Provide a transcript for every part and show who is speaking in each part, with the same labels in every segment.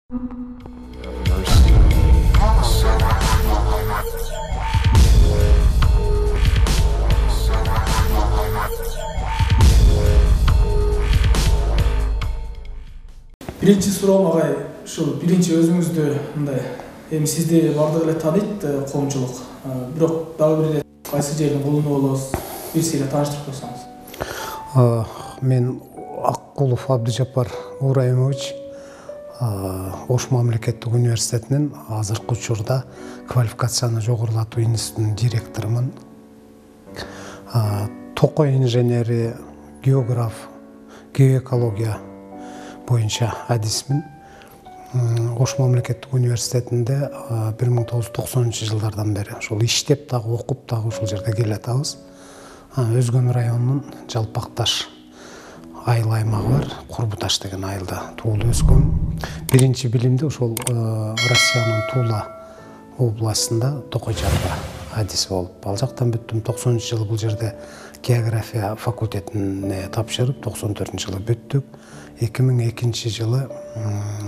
Speaker 1: Birinci suroom agay, ушул биринчи өзүңүздү мындай эми сизди бардыгы эле тааныйт коомчулук. Бирок дагы бир эле кайсы жердин колунда болосуз, бир эле тааныштырып койсоңуз.
Speaker 2: Мен Аккулов Абдыжаппар Ураимович, Ош мамлекеттик университетинин азыркы учурда квалификацияны жогорулатуу институтунун директорумун. Токой инженери, географ, геоэкология боюнча адисмин. Ош мамлекеттик университетинде 1990-жылдардан бери ошол иштеп дагы окуп дагы ушул жерде келатабыз. Өзгөн районунун Жалпакташ айыл аймагы бар, Курбуташ деген айылда туулуп өскөм. Биринчи билимди ошол Россиянын Тула областында Токойжарда адис болуп, ал жактан бүттүм. 90-жылы бул жерде география факультетине тапшырып, 94-жылы бүттүк. 2002-жылы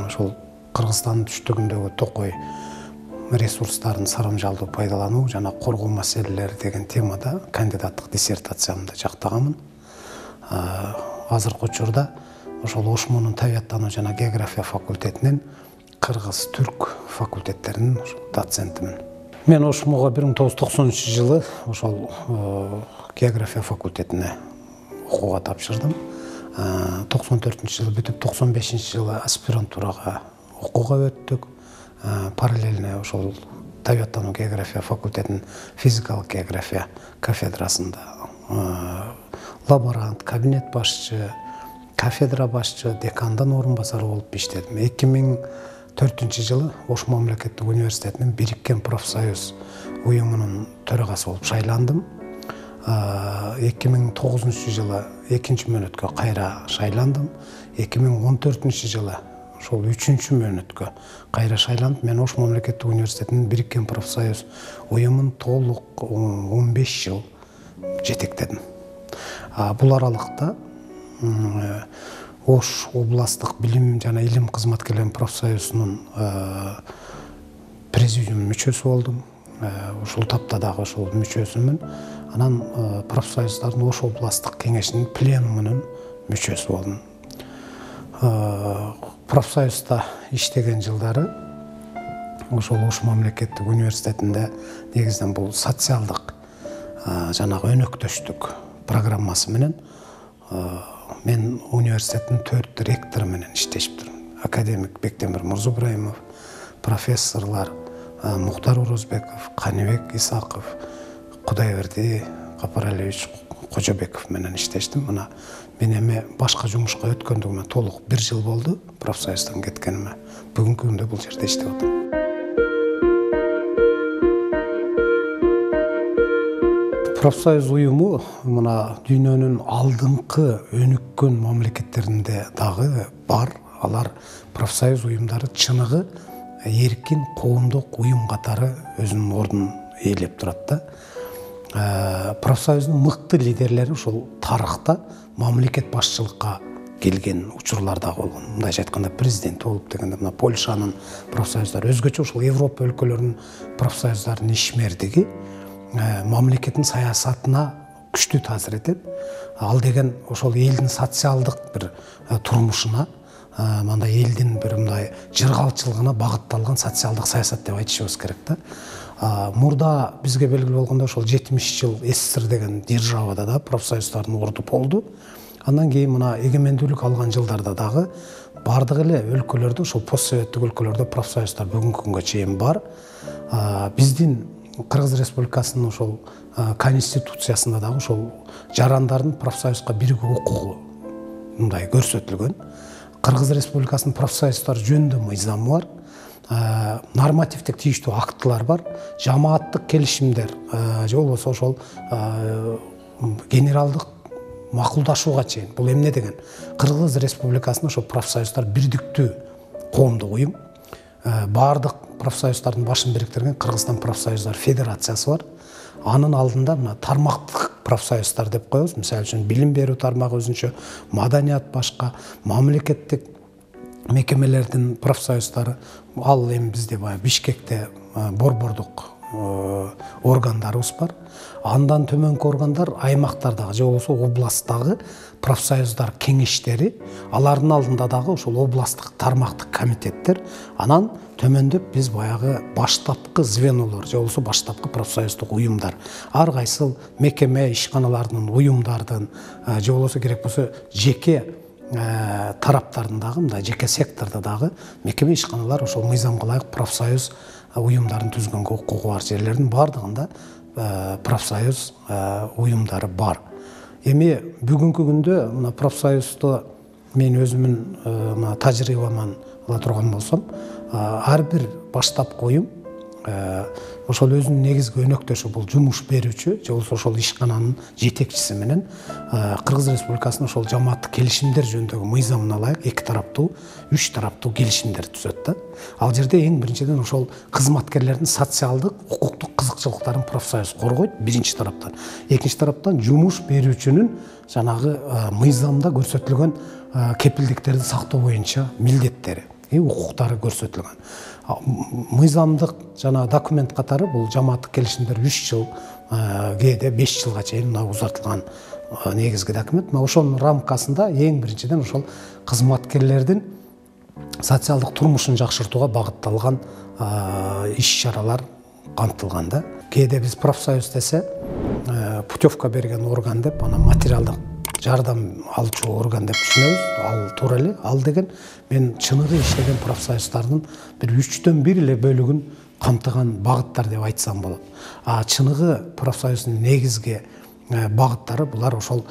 Speaker 2: ошол Кыргызстандын түштүгүндөгү Токой ресурстарын сарамжалдуу пайдалануу жана коргоо маселелери деген темада кандидаттык диссертациямды жактаганмын. Азыркы учурда ошол Ошмонун табияттануу жана география факультетинин кыргыз-түрк факультеттеринин доцентимин. Мен Ошмого 1990-жылы ошол география факультетине окууга тапшырдым. 94-жылы бүтүп 95-жылы аспирантурага окууга өттүк. Параллельно ошол табияттануу география факультетинин физикалык география кафедрасында лаборант, кабинет башчы, кафедра башчы, декандын орун басары болуп иштедим. 2004-жылы Ош мамлекеттик университетинин Бириккен профсоюз уюмунун төрагасы болуп шайландым. 2009-жылы экинчи мөөнөткө кайра шайландым. 2014-жылы ошол 3-чү мөөнөткө кайра шайланып, мен Ош мамлекеттик университетинин Бириккен профсоюз уюмун толук 15 жыл жетектедим. Бул аралыкта Ош областтык билим жана илим кызматкерлеринин профсоюзунун президиум мүчөсү болдум. Ушул тапта дагы ошол мүчөсүмүн. Анан профсоюздардын Ош областтык кеңешинин пленумунун мүчөсү болдум. Профсоюзда иштеген жылдары ошол Ош мамлекеттик университетинде негизинен бул социалдык жанагы өнөктөштүк программасы менен мен университеттин 4 ректору менен иштешип турмун. Академик Бектемир Мурзубраимов, профессорлор Мухтар Орозбеков, Каныбек Исаков, Кудайберди Капаралевич Кожобеков менен иштештим. Мына мен эми башка жумушка өткөндүгүмө толук 1 жыл болду профсоюздан кеткениме. Бүгүнкү күндө бул жерде иштеп атам. Профсоюз уюму мына дүйнөнүн алдыңкы өнүккөн мамлекеттеринде дагы бар. Алар профсоюз уюмдары чыныгы эркин коомдук уюм катары өзүнүн ордун ээлеп турат да. Профсоюздун мыкты лидерлери ушул тарыхта мамлекет башчылыкка келген учурларда болгон. Мындайча айтканда президент болуп дегенде мына Польшанын профсоюздары өзгөчө ушул Европа өлкөлөрүнүн профсоюздарынын ишмердиги мамлекеттин саясатына күчтүү таасир этет. Ал деген ошол элдин социалдык бир турмушуна, мындай элдин бир мындай жыргалчылыгына багытталган социалдык саясат деп айтышыбыз керек да. Мурда бизге белгилүү болгондо ошол 70 жыл СССР деген державада да профсоюздардын орду болду. Андан кийин мына эгемендүүлүк алган жылдарда дагы бардык эле өлкөлөрдө, ошол постсоветтик өлкөлөрдө профсоюздар бүгүнкү күнгө чейин бар. Биздин Кыргыз Республикасынын ошол конституциясында дагы ошол жарандардын профсоюзга биригип укугу мындай көрсөтүлгөн. Кыргыз Республикасынын профсоюздар жөнүндө мыйзамы бар. Нормативдик тийиштүү актылар бар. Жамааттык келишимдер же болбосо ошол генералдык макулдашууга чейин. Бул эмне деген? Кыргыз Республикасынын ошол профсоюздар бирдиктүү коомдук уюм. Бардык профсоюздардын башын бириктирген Кыргызстан профсоюздар федерациясы бар. Анын алдында мына тармактык профсоюздар деп коебуз. Мисалы үчүн билим берүү тармагы өзүнчө, маданият башка, мамлекеттик мекемелердин профсоюздары, ал эми бизде баягы Бишкекте борбордук органдарыбыз бар. Андан төмөнкү органдар аймактардагы же болбосо областтагы профсоюздар кеңештери, алардын алдында дагы ошол областтык тармактык комитеттер, анан төмөндөп биз баягы баштапкы звенолор же болбосо баштапкы профсоюздук уюмдар, ар кайсыл мекеме ишканалардын, уюмдардын же болбосо керек болсо жеке тараптардын дагы, мындай жеке сектордо дагы мекеме ишканалар ошол мыйзамга ылайык профсоюз уюмдарын түзгөнгө укугу бар жерлердин бардыгында профсоюз уюмдары бар. Эми бүгүнкү күндө мына профсоюзду мен өзүмүн тажрыйбаман ала турган болсом, ар бир баштапкы уюм ошол өзүнүн негизги өнөктөшү бул жумуш берүүчү же болбосо ошол ишкананын жетекчиси менен Кыргыз Республикасынын ошол жамааттык келишимдер жөнүндөгү мыйзамына ылайык эки тараптуу, үч тараптуу келишимдер түзөт да. Ал жерде эң биринчиден ошол кызматкерлердин социалдык, укуктук кызыкчылыктарын профсоюз коргойт биринчи тараптан. Экинчи тараптан жумуш берүүчүнүн жанагы мыйзамда көрсөтүлгөн кепилдиктерди сактоо боюнча милдеттери, укуктары көрсөтүлгөн. Мыйзамдык жана документ катары бул жамааттык келишимдер 3 жыл, кээде 5 жылга чейин узартылган негизги документ. Ошонун рамкасында эң биринчиден ошол кызматкерлердин социалдык турмушун жакшыртууга багытталган иш-чаралар камтылган да. Кээде биз профсоюз десе путевка берген орган деп, анан материалдык жардам алчу орган деп түшүнөбүз. Ал туура эле. Ал деген мен чыныгы иштеген профсоюздардын бир 3/1 эле бөлүгүн камтыган багыттар деп айтсам болот. Чыныгы профсоюздун негизги багыттары булар ошол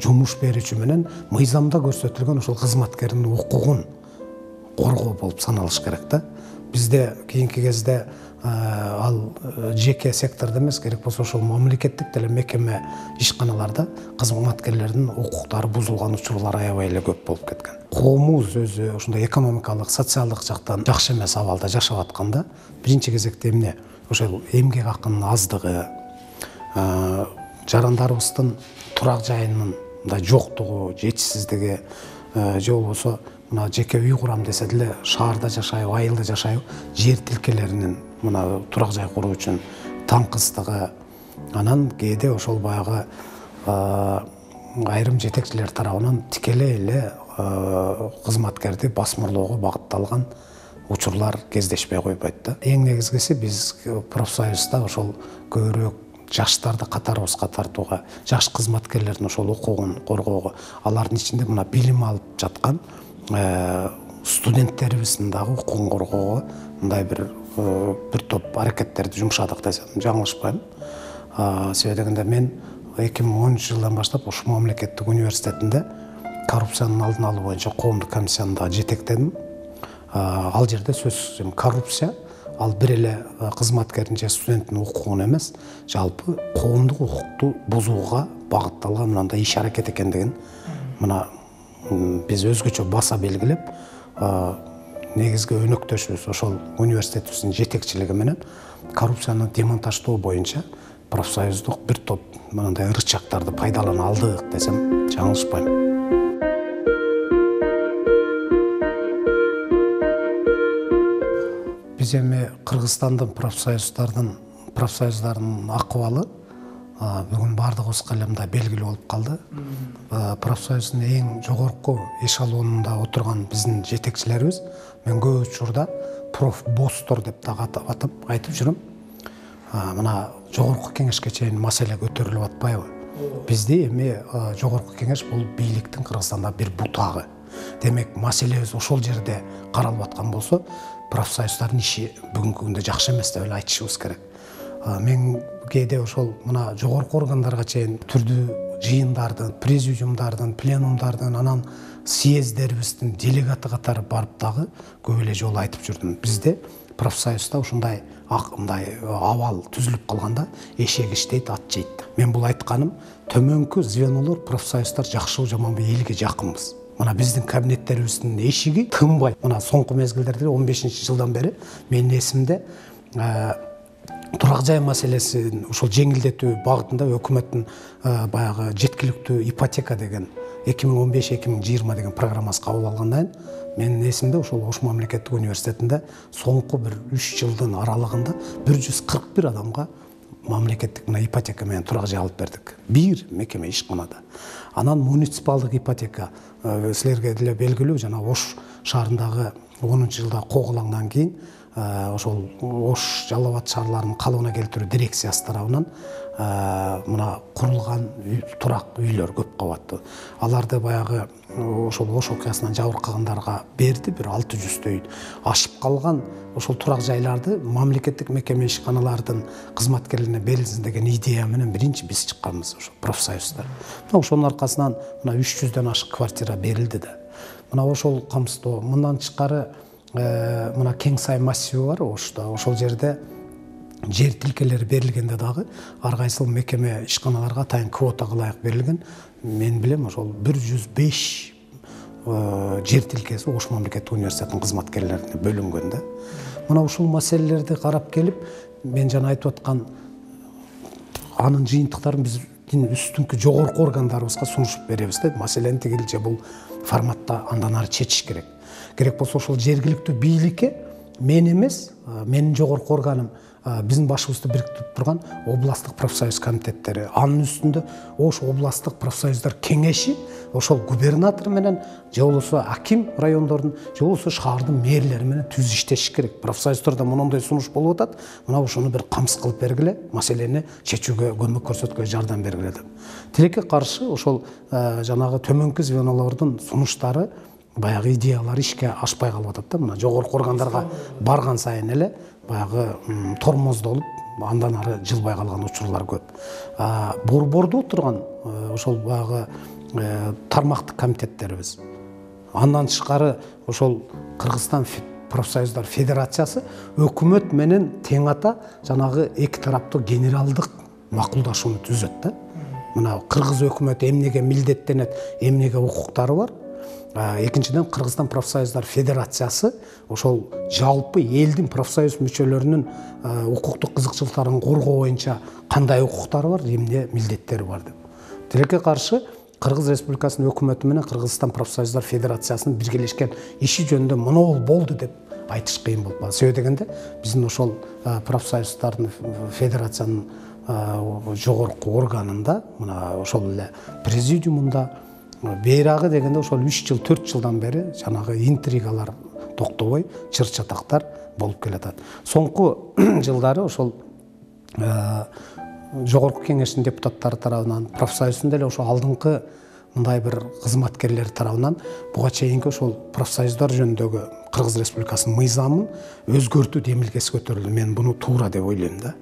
Speaker 2: жумуш берүүчү менен мыйзамда көрсөтүлгөн ошол кызматкердин укугун коргоо болуп саналыш керек да. Бизде кийинки кезде ал жеке сектордо эмес, керек болсо ошол мамлекеттик деле мекеме ишканаларда кызматкерлердин укуктары бузулган учурлар аябай эле көп болуп кеткен. Коомубуз өзү ошондой экономикалык, социалдык жактан жакшы эмес абалда жашап атканда, биринчи кезекте эмне? Ошол эмгек акынын аздыгы, жарандарыбыздын турак жайынын жоктугу, жетишсиздиги, же болбосо мына жеке үй курам десе деле шаарда жашайбы, айылда жашайбы, жер тилкелеринин мына турак жай куруу үчүн таңкыстыгы, анан кээде ошол баягы айрым жетекчилер тарабынан тикелей эле кызматкерди басмырлоого багытталган учурлар кездешпей койбойт да. Эң негизгиси биз профсоюзда ошол көбүрөөк жаштарды катарыбызга тартууга, жаш кызматкерлердин ошол укугун коргоого, алардын ичинде мына билим алып жаткан студенттерибиздин дагы укугун коргоого мындай бир топ аракеттерди жумшадык десем жаңылышпайм. Себеби дегенде мен 2010 жылдан баштап ушу мамлекеттик университетинде коррупциянын алдын алуу боюнча коомдук комиссияны жетектедим. Ал жерде сөзсүз коррупция ал бир эле кызматкердин же студенттин укугун эмес, жалпы коомдук укукту бузууга багытталган мындай иш аракет экендигин мына биз өзгөчө баса белгилеп, негизги өнөктөшүбүз ошол университетибиздин жетекчилиги менен коррупцияны демонтаждоо боюнча профсоюздук бир топ мындай ырычактарды пайдалана алдык десем жаңылышпайм. Биз эми Кыргызстандын профсоюздардын акыбалы бүгүн бардыгыбызга эле мындай белгилүү болуп калды. Профсоюздун эң жогорку эшелонунда отурган биздин жетекчилерибиз, мен көп учурда профбостор деп дагы айтып жүрөм. Мына жогорку кеңешке чейин маселе көтөрүлүп атпайбы? Бизде эми жогорку кеңеш бул бийликтин Кыргызстанда бир бутагы. Демек, маселебиз ошол жерде каралып аткан болсо, профсоюздардын иши бүгүнкү күндө жакшы эмес деп эле айтышыбыз керек. Мен кээде ошол мына жогорку органдарга чейин түрдүү жыйындардын, президиумдардын, пленумдардын, анан съездерибиздин делегаты катары барып дагы көп эле жолу айтып жүрдүм. Бизде профсоюзда ушундай абал түзүлүп калганда эшек иштейт, ат жейт. Мен бул айтканым, төмөнкү звенолор, профсоюздар жакшы жаманбы элге жакынбыз. Мына биздин кабинеттерибиздин эшиги тынбайт. Мына соңку мезгилдерде 15-жылдан бери менин эсимде турак жай маселесин ушул жеңилдетүү багытында өкмөттүн баягы жеткиликтүү ипотека деген 2015-2020 деген программасы кабыл алгандан менин эсимде ошол Ош мамлекеттик университетинде соңку бир 3 жылдын аралыгында 141 адамга мамлекеттик мына ипотека менен турак жай алып бердик. Бир мекеме ишканада. Анан муниципалдык ипотека силерге деле белгилүү, жана Ош шаарындагы 10-жылда когулангандан кийин ошол Ош Жалал Абад шаарларынын калыбына келтирүү дирекциясы тарабынан мына курулган турак үйлөр көп кабаттуу. Аларды баягы ошол Ош окуясынан жабыркагандарга берди, бир 600 үй. Ашып калган ошол турак жайларды мамлекеттик мекеме ишканалардын кызматкерлерине берилсин деген идея менен биринчи биз чыкканбыз, ошо профсоюздар. Ошонун аркасынан мына 300дөн ашык квартира берилди да. Мына ошол камсыздоо мындан тышкары мына Кеңсай массиви бар Ошто. Ошол жерде жер тилкелери берилгенде дагы ар кайсыл мекеме ишканаларга атайын квотага ылайык берилген. Мен билем ошол 105 жер тилкеси Ош мамлекеттик университетинин кызматкерлерине бөлүнгөн да. Мына ушул маселелерди карап келип, мен жана айтып аткан анын жыйынтыктарын биздин үстүнкү жогорку органдарыбызга сунушуп беребиз да. Маселени тигил же бул форматта андан ары чечиш керек. Керек болсо ошол жергиликтүү бийликке мен эмес, менин жогорку органым, биздин башыбызды бириктирип турган областтык профсоюз комитеттери, анын үстүндө Ош областтык профсоюздар кеңеши, ошол губернатор менен же болбосо аким райондордун, же болбосо шаардын мэрлери менен түз иштешиш керек. Профсоюздарда монондой сунуш болуп атат, мына ошону бир камсыз кылып бергиле, маселени чечүүгө, көмөк көрсөткөнгө жардам бергиле деп. Тилекке каршы ошол жанагы төмөнкү звенолордун сунуштары, баягы идеялар ишке ашпай калып атат да. Мына жогорку органдарга барган сайын эле баягы тормоздолуп, андан ары жылбай калган учурлар көп. Борбордо отурган ошол баягы тармактык комитеттерибиз. Андан тышкары ошол Кыргызстан профсоюздар федерациясы өкмөт менен тең ата жанагы эки тараптуу генералдык макулдашууну түзөт да. Мына Кыргыз өкмөтү эмнеге милдеттенет, эмнеге укуктары бар. Экинчиден Кыргызстан профсоюздар федерациясы ошол жалпы элдин профсоюз мүчөлөрүнүн укуктук кызыкчылыктарын коргоо боюнча кандай укуктары бар, эмне милдеттери бар деп. Тилекке каршы Кыргыз Республикасынын өкмөтү менен Кыргызстан профсоюздар федерациясынын биргелешкен иши жөнүндө монол болду деп айтыш кыйын болуп калат. Себеби дегенде биздин ошол профсоюздардын федерациянын жогорку органында, мына ошол эле президиумунда бейрагы дегенде ошол 3 жыл 4 жылдан бери жанагы интригалар токтобой, чыр-чатактар болуп келатат. Соңку жылдары ошол жогорку кеңештин депутаттары тарабынан, профсоюздун деле ошол алдыңкы мындай бир кызматкерлер тарабынан буга чейинки ошол профсоюздар жөнүндөгү Кыргыз Республикасынын мыйзамын өзгөртүү демилгеси көтөрүлдү. Мен буну туура деп ойлойм да.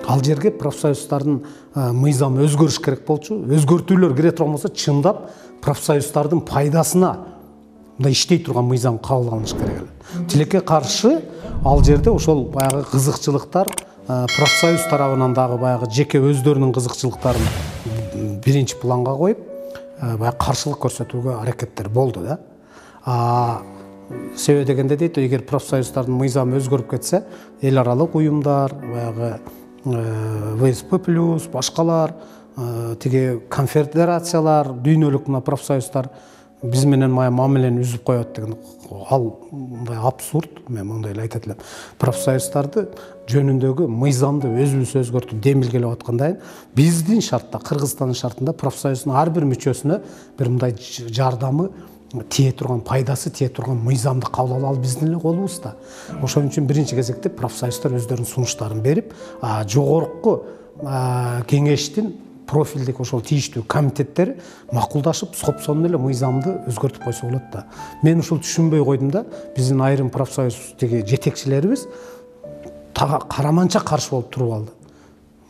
Speaker 2: Ал жерге профсоюздардын мыйзамы өзгөрүш керек болчу. Өзгөртүүлөр кире турган болсо, чындап профсоюздардын пайдасына мындай иштей турган мыйзам кабыл алыныш керек эле. Тилекке каршы ал жерде ошол баягы кызыкчылыктар профсоюз тарабынан дагы баягы жеке өздөрүнүн кызыкчылыктарын биринчи планга коюп, баягы каршылык көрсөтүүгө аракеттер болду да. Себеби дегенде дейт, эгер профсоюздардын мыйзамы өзгөрүп кетсе, эл аралык уюмдар, баягы ВСП плюс, башкалар, тиги конфедерациялар, дүйнөлүк мына профсоюздар биз менен мамилени үзүп коет деген, ал мындай абсурд. Мен мындай эле айтат элем. Профсоюздарды жөнүндөгү мыйзамды өзүбүз өзгөртүп демилгелеп аткандай, биздин шартта, Кыргызстандын шартында профсоюздун ар бир мүчөсүнө бир мындай жардамы тие турган, пайдасы тие турган мыйзамды кабыл алуу биздин эле колубузда. Ошон үчүн биринчи кезекте профсоюздар өздөрүнүн сунуштарын берип, жогорку кеңештин профилдик ошол тийиштүү комитеттери макулдашып, сопсонун эле мыйзамды өзгөртүп койсо болот да. Мен ушул түшүнбөй койдум да. Биздин айрым профсоюз жетекчилерибиз караманча каршы болуп туруп алды.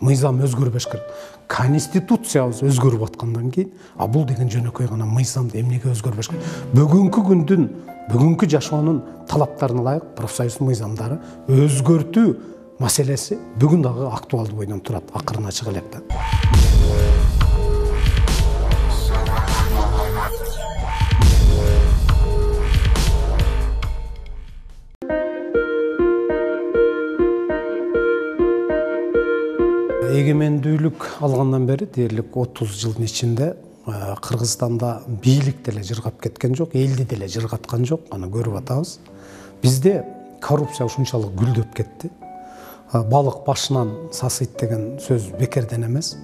Speaker 2: Мыйзам өзгөрбөш керек. Конституциябыз өзгөрүп аткандан кийин, бул деген жөнөкөй гана мыйзамды эмнеге өзгөрбөш керек? Бүгүнкү күндүн, бүгүнкү жашоонун талаптарына ылайык профсоюз мыйзамдары өзгөртүү маселеси бүгүн дагы актуалдуу бойдон турат, акырына чыга элек да. Эгемендүүлүк алгандан бери дээрлик 30 жылдын ичинде Кыргызстанда бийлик деле жыргап кеткен жок, элди деле жыргаткан жок. Аны көрүп атабыз. Бизде коррупция ушунчалык гүлдөп кетти. Балык башынан сасыйт деген сөз бекерден эмес.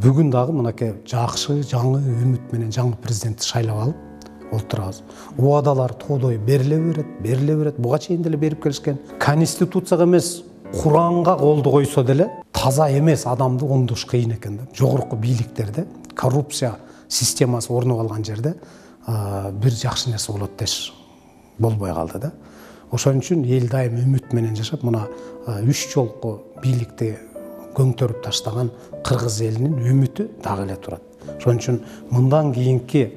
Speaker 2: Бүгүн дагы мынакей жакшы, жаңы үмүт менен жаңы президентти шайлап алып отурабыз. Убадалар тоодой бериле берет. Буга чейин деле берип келишкен. Конституцияга эмес, Куранга колду койсо деле таза эмес адамды оңдош кыйын экен да. Жогорку бийликтерде коррупция системасы орнуп алган жерде бир жакшы нерсе болот деш болбой калды да. Ошон үчүн эл дайым үмүт менен жашап, мына 3 жолку бийликти көңтөрүп таштаган кыргыз элинин үмүтү дагы эле турат. Ошон үчүн мындан кийинки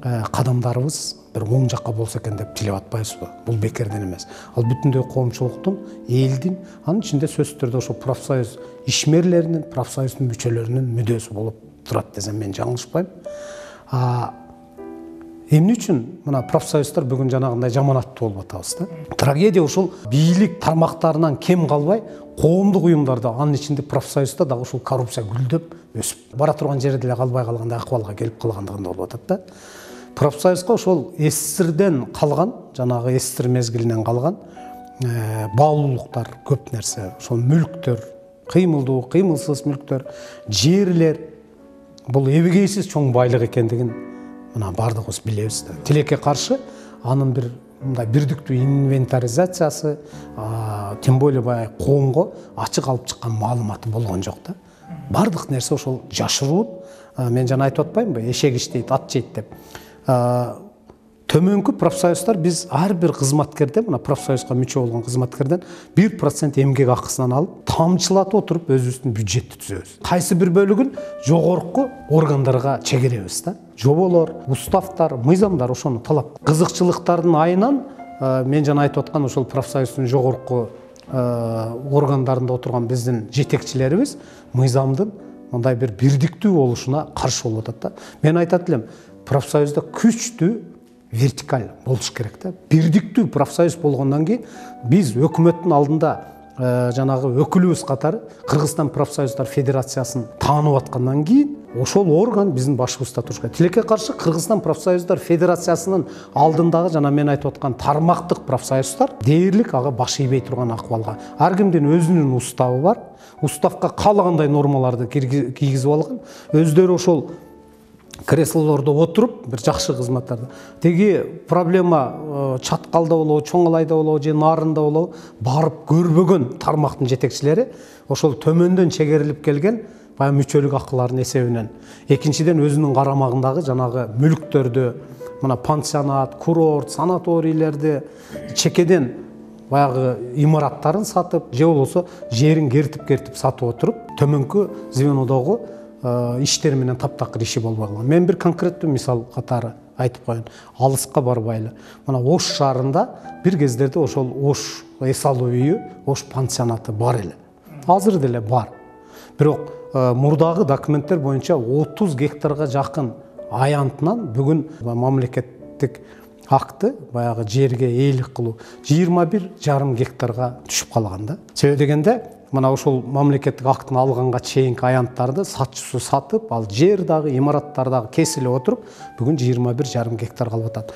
Speaker 2: кадамдарыбыз бир оң жакка болсо экен деп тилеп атпайбызбы? Бул бекерден эмес. Ал бүтүндөй коомчулуктун, элдин, анын ичинде сөзсүз түрдө ошо профсоюз ишмерлеринин, профсоюздун мүчөлөрүнүн мүдөөсү болуп турат десем мен жаңылышпайм. Эмне үчүн мына профсоюздар бүгүн жанагындай жаманаттуу болуп атабыз да? Трагедия ушул бийлик тармактарынан кем калбай, коомдук уюмдарда, анын ичинде профсоюзда дагы ушул коррупция гүлдөп өсүп бара турган жерде эле калбай калгандай акыбалга келип калгандыгында болуп атат да. Профсоюзга ошол СССРден калган, жанагы СССР мезгилинен калган баалуулуктар көп нерсе, ошол мүлктөр, кыймылдуу, кыймылсыз мүлктөр, жерлер, бул эбегейсиз чоң байлык экендигин мына бардыгыбыз билебиз да. Тилекке каршы анын бир мындай бирдиктүү инвентаризациясы, тем более баягы коомго ачык алып чыккан маалыматы болгон жок да. Бардык нерсе ошол жашыруун. Мен жана айтып атпаймынбы, эшек иштейт, ат жейт деп. Төмөнкү профсоюздар биз ар бир кызматкерден, мына профсоюзга мүчө болгон кызматкерден 1% эмгек акысынан алып, тамчылатып отуруп өзүбүздүн бюджетти түзөбүз. Кайсы бир бөлүгүн жогорку органдарга чегеребиз да. Жоболор, уставтар, мыйзамдар ошону талап. Кызыкчылыктардын айынан мен жана айтып аткан ошол профсоюздун жогорку органдарында отурган биздин жетекчилерибиз мыйзамдын мындай бир бирдиктүү болушуна каршы болуп атат да. Мен айтат элем, профсоюзда күчтүү вертикаль болуш керек да. Бирдиктүү профсоюз болгондон кийин биз өкмөттүн алдында жанагы өкүлүбүз катары Кыргызстан профсоюздар федерациясын таанып аткандан кийин ошол орган биздин башыбызда туруш керек. Тилекке каршы Кыргызстан профсоюздар федерациясынын алдындагы жана мен айтып аткан тармактык профсоюздар дээрлик ага баш ийбей турган акыбалга. Ар кимдин өзүнүн уставы бар. Уставка каалагандай нормаларды кийгизип алган. Өздөрү ошол креслолордо отуруп бир жакшы кызматтарды. Теги проблема Чаткалда болобу, Чоңалайда болобу, же Нарында болобу, барып көрбөгөн тармактын жетекчилери ошол төмөндөн чегерилип келген баягы мүчөлүк акылардын эсебинен. Экинчиден өзүнүн карамагындагы жанагы мүлктөрдү, мына пансионат, курорт, санаторийлерди чекеден баягы имараттарын сатып, же болбосо жерин кертип сатып отуруп, төмөнкү звенодогу иштер менен таптакыр иши болбой калган. Мен бир конкреттүү мисал катары айтып коеюн. Алыска барбайлы. Мына Ош шаарында бир кездерде ошол Ош эс алуу үйү, Ош пансионаты бар эле. Азыр деле бар. Бирок мурдагы документтер боюнча 30 гектарга жакын аянтынан бүгүн мамлекеттик акты баягы жерге ээлик кылуу 21,5 гектарга түшүп калган да. Себеби дегенде мына ошол мамлекеттик актын алганга чейинки аянттарды сатчусу сатып, ал жер дагы, имараттар дагы кесилип отуруп, бүгүн 21,5 гектар калып атат.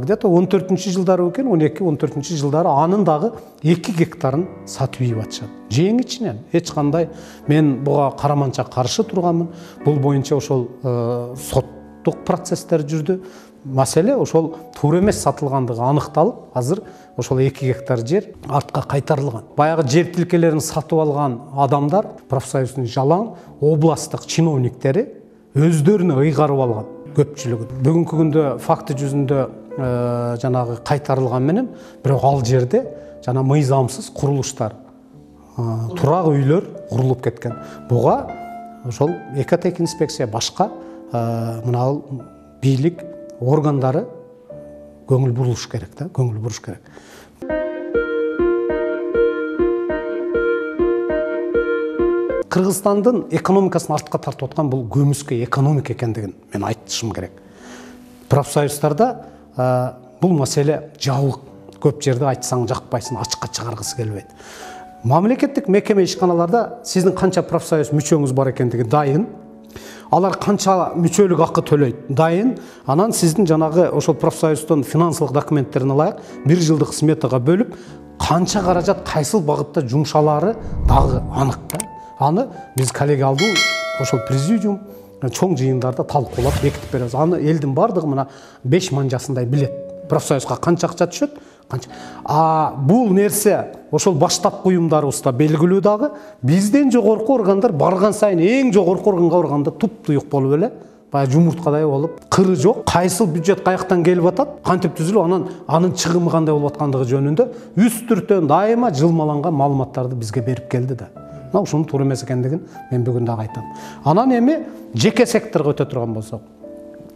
Speaker 2: Где-то 14-жылдары экен, 12-14 жылдары анын дагы 2 гектарын сатып ийип атышат. Жең ичинен эч кандай мен буга караманча каршы турганмын. Бул боюнча ошол соттук процесстер жүрдү. Маселе ошол туура эмес сатылгандыгы аныкталып, азыр ошол 2 гектар жер артка кайтарылган. Баягы жер тилкелерин сатып алган адамдар, профсоюздун жалаң областтык чиновниктери өздөрүнө ыйгарып алган көпчүлүгү. Бүгүнкү күндө факты жүзүндө жанагы кайтарылган менен, бирок ал жерде жана мыйзамсыз курулуштар, турак үйлөр курулуп кеткен. Буга ошол экотек инспекция башка мына бийлик органдары көңүл буруш керек да, көңүл буруш керек. Кыргызстандын экономикасын артка тартып аткан бул көмүскө экономика экендигин мен айтышым керек. Профсоюздарда бул маселе жабык. Көп жерде айтсаң жакпайсың, ачыкка чыгаргысы келбейт. Мамлекеттик мекеме ишканаларда сиздин канча профсоюз мүчөңүз бар экендиги дайын. алар канча мүчөлүк акы төлөйт, дайын. Анан сиздин жанагы ошол профсоюздун финансылык документтерин алайык, 1 жылдык сметага бөлүп, канча каражат кайсыл багытта жумшалары дагы анык да. Аны биз коллегиалдуу ошол президиум чоң жыйындарда талкуулап бекитип беребиз. Аны элдин бардыгы мына 5 манжасындай билет. Профсоюзга канча акча түшөт, канча. Бул нерсе ошол баштапкы уюмдарыбызда белгилүү дагы, бизден жогорку органдар барган сайын эң жогорку органга барганда туп-туюк болуп эле, баягы жумурткадай болуп, кыры жок, кайсыл бюджет каяктан келип атат, кантип түзүлүп, анан анын чыгымы кандай болуп аткандыгы жөнүндө үстүртөн дайыма жылмаланган маалыматтарды бизге берип келди да. Мына ушунун туура эмес экендигин мен бүгүн дагы айтам. Анан эми жеке секторго өтө турган болсок,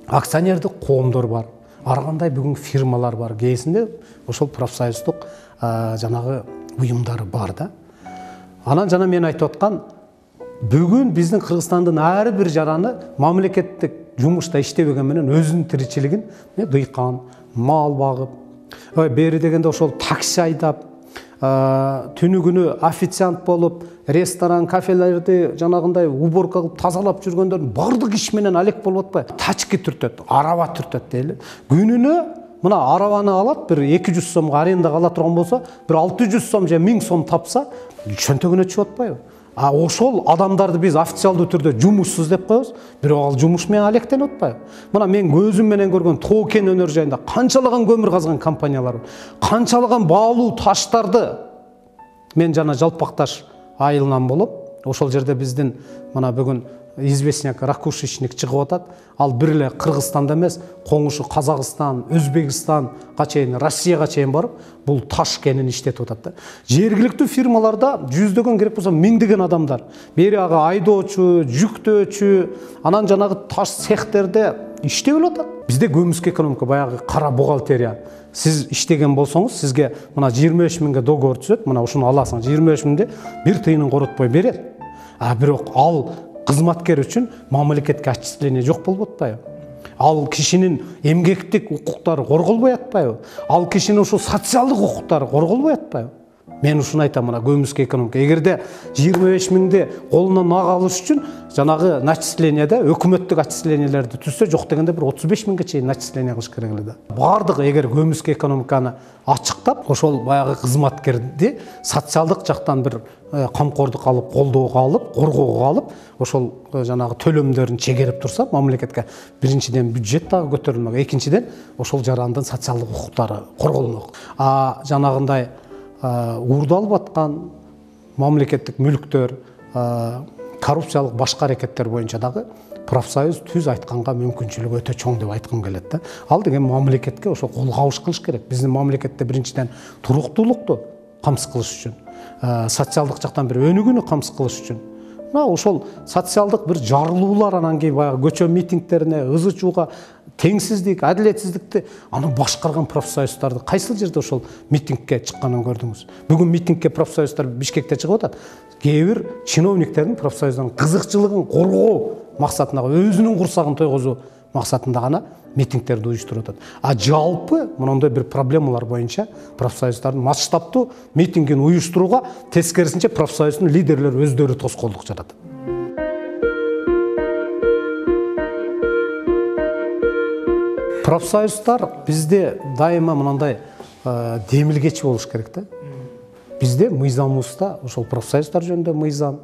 Speaker 2: акционердик коомдор бар. Ар кандай бүгүн фирмалар бар. Кээсинде ошол профсоюздук жанагы уюмдары бар да. Анан жана мен айтып аткан бүгүн биздин Кыргызстандын ар бир жараны мамлекеттик жумушта иштебеген менен өзүнүн тиричилигин дыйкан, мал багып, бери дегенде ошол такси айдап, түнү күнү официант болуп, ресторан, кафелерди жанагындай уборка кылып тазалап жүргөндөрдүн бардык иш менен алек болуп атпайбы? Тачки түртөт, араба түртөт дейли. Күнүнө мына арабаны алат, бир 200 сомго арендага ала турган болсо, бир 600 сом же 1000 сом тапса, чөнтөгүнө чыгып атпайбы? Ошол адамдарды биз официалдуу түрдө жумушсуз деп коебуз, бирок ал жумуш менен алектенип атпайбы? Мына мен көзүм менен көргөн тоо кен өнөр жайында канчалаган көмүр казган компаниялар бар, канчалаган баалуу таштарды мен жана жалпакташ айылынан болуп, ошол жерде биздин мына бүгүн известняк ракушечник чыгып атат. Ал бир эле Кыргызстанда эмес, коңушу Казакстан, Өзбекстанга чейин, Россияга чейин барып, бул таш кенин иштетип атат да. Жергиликтүү фирмаларда жүздөгөн керек болсо миңдеген адамдар. Бери ага айдоочу, жүктөөчү, анан жанагы таш цехтерде иштеп атат. Бизде көмүскө экономика баягы кара бухгалтерия. Сиз иштеген болсоңуз, сизге мына 25 миңге договор түзөт, мына ушуну аласың, 25 миңде бир тыйынын коротпой берет. Бирок ал кызматкер үчүн мамлекетке отчисление жок болуп атпайбы? Ал кишинин эмгектик укуктары корголбой атпайбы? Ал кишинин ушул социалдык укуктары корголбой атпайбы? Мен ушуну айтам, мына көмүскө экономика. Эгерде 25 миңди колунан ага алыш үчүн жанагы начислениеде өкмөттүк отчислениелерди түзсө, жок дегенде бир 35 миңге чейин начисление кылыш керек эле да. Бардыгы эгер көмүскө экономиканы ачыктап, ошол баягы кызматкерди социалдык жактан бир камкордук алып, колдоого алып, коргоого алып, ошол жанагы төлөмдөрүн чегерип турса, мамлекетке биринчиден бюджет дагы көтөрүлмөк, экинчиден ошол жарандын социалдык укуктары корголмок. Жанагындай уурдалып аткан мамлекеттик мүлктөр, коррупциялык башка аракеттер боюнча дагы профсоюз түз айтканга мүмкүнчүлүгү өтө чоң деп айткым келет да. Ал деген мамлекетке ошо кол кабыш кылыш керек. Биздин мамлекетте биринчиден туруктуулукту камсыз кылыш үчүн, социалдык жактан бир өнүгүүнү камсыз кылыш үчүн, ошол социалдык бир жарылуулар, анан кийин баягы көчө митингдерине, ызы чууга, теңсиздик, адилетсиздикти аны башкарган профсоюздарды кайсыл жерде ошол митингке чыкканын көрдүңүз? Бүгүн митингке профсоюздар Бишкекте чыгып атат. Кээ бир чиновниктердин профсоюздун кызыкчылыгын коргоо максатында, өзүнүн курсагын тойгозуу максатында гана митингтерди уюштуруп атат. Жалпы мындай бир проблемалар боюнча профсоюздардын масштабтуу митингин уюштурууга тескерисинче профсоюздун лидерлери өздөрү тоскоолдук жаратат. Профсоюздар бизде дайыма мындай демилгечи болуш керек да. Бизде мыйзамыбызда ошол профсоюздар жөнүндө мыйзам,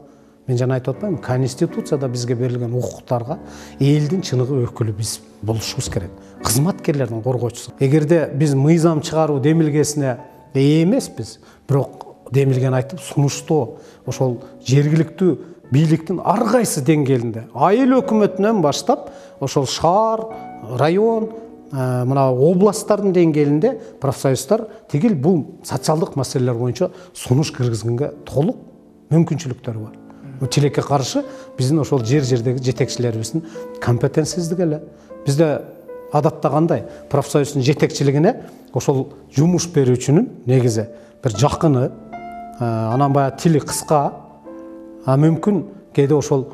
Speaker 2: мен жана айтып атпаймынбы, конституцияда бизге берилген укуктарга элдин чыныгы өкүлү биз болушубуз керек. Кызматкерлердин коргоочусу. Эгерде биз мыйзам чыгаруу демилгесине ээ эмеспиз, бирок демилгени айтып сунуштоо ошол жергиликтүү бийликтин ар кайсы деңгээлинде, айыл өкмөтүнөн баштап ошол шаар, район, мына областтардын деңгээлинде профсоюздар тигил бул социалдык маселелер боюнча сунуш киргизгенге толук мүмкүнчүлүктөрү бар. Тилекке каршы биздин ошол жердеги жетекчилерибиздин компетенсиздиги эле. Бизде адатта кандай профсоюздун жетекчилигине ошол жумуш берүүчүнүн негизи бир жакыны, анан баягы тили кыска, мүмкүн кээде ошол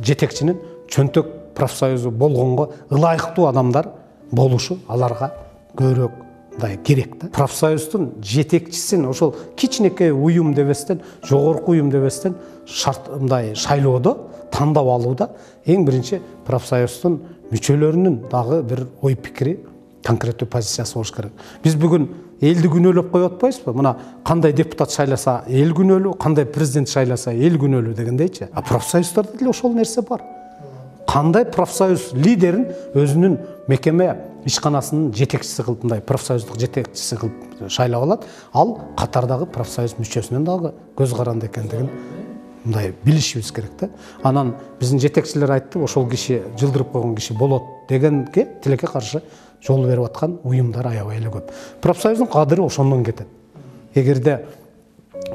Speaker 2: жетекчинин чөнтөк профсоюзу болгонго ылайыктуу адамдар болушу аларга көбүрөөк мындай керек да. Профсоюздун жетекчисин ошол кичинекей уюм дебестен, жогорку уюм дебестен шарт мындай шайлоодо, тандап алууда эң биринчи профсоюздун мүчөлөрүнүн дагы бир ой пикири, конкреттүү позициясы болуш керек. Биз бүгүн элди күнөөлөп коюп атпайбызбы? Мына кандай депутат шайласа эл күнөөлүү, кандай президент шайласа эл күнөөлүү дегендейчи. А профсоюздарда деле ошол нерсе бар. Кандай профсоюз лидерин өзүнүн мекеме ишканасынын жетекчиси кылып, мындай профсоюздук жетекчиси кылып шайлап алат, ал катардагы профсоюз мүчөсүнөн дагы көз каранды экендигин мындай билишибиз керек да. Анан биздин жетекчилер айтты, ошол киши жылдырып койгон киши болот дегенге тилекке каршы жол берип аткан уюмдар аябай эле көп. Профсоюздун кадыры ошондон кетет. Эгерде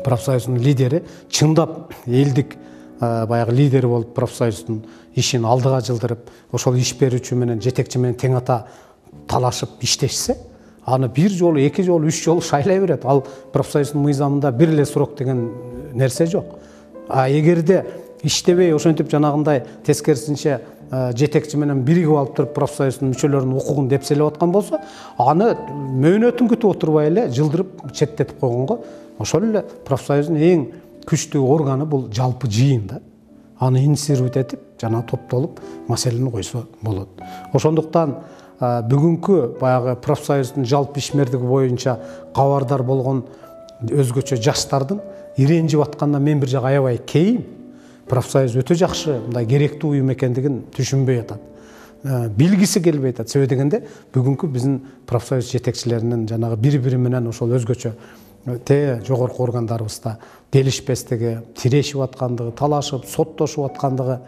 Speaker 2: профсоюздун лидери чындап элдик баягы лидери болуп профсоюздун ишин алдыга жылдырып, ошол иш берүүчү менен жетекчи менен тең ата талашып иштешсе, аны бир жолу, эки жолу, үч жолу шайлай берет. Ал профсоюздун мыйзамында бир эле срок деген нерсе жок. А эгерде иштебей ошентип жанагындай тескерисинче жетекчи менен биригип алып туруп профсоюздун мүчөлөрүнүн укугун депселеп аткан болсо, аны мөөнөтүн күтүп отурбай эле жылдырып четтетип койгонго, ошол эле профсоюздун эң күчтүү органы бул жалпы жыйын да. Аны инициировать этип, жана топтолуп маселени койсо болот. Ошондуктан бүгүнкү баягы профсоюздун жалпы ишмердиги боюнча кабардар болгон өзгөчө жаштардын иренжип атканына мен бир жак аябай кейим. Профсоюз өтө жакшы, мындай керектүү уюм экендигин түшүнбөй атат. Билгиси келбей атат. Себеби дегенде бүгүнкү биздин профсоюз жетекчилеринин жанагы бири-бири менен ошол өзгөчө жогорку органдарыбызда келишпестиги, тирешип аткандыгы, талашып, соттошуп аткандыгы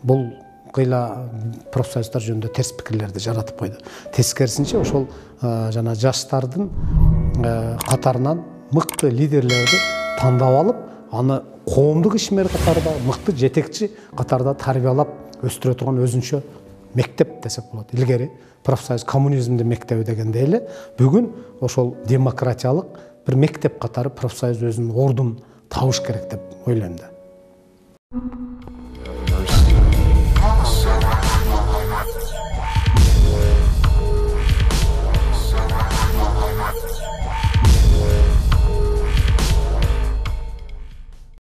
Speaker 2: бул кыйла профсоюздар жөнүндө терс пикирлерди жаратып койду. Тескерисинче ошол жана жаштардын катарынан мыкты лидерлерди тандап алып, аны коомдук ишмер катарда, мыкты жетекчи катарда тарбиялап өстүрө турган өзүнчө мектеп десек болот. Илгери профсоюз коммунизмдин мектеби дегенде эле бүгүн ошол демократиялык бир мектеп катары профсоюз өзүнүн ордун табыш керек деп ойлойм да.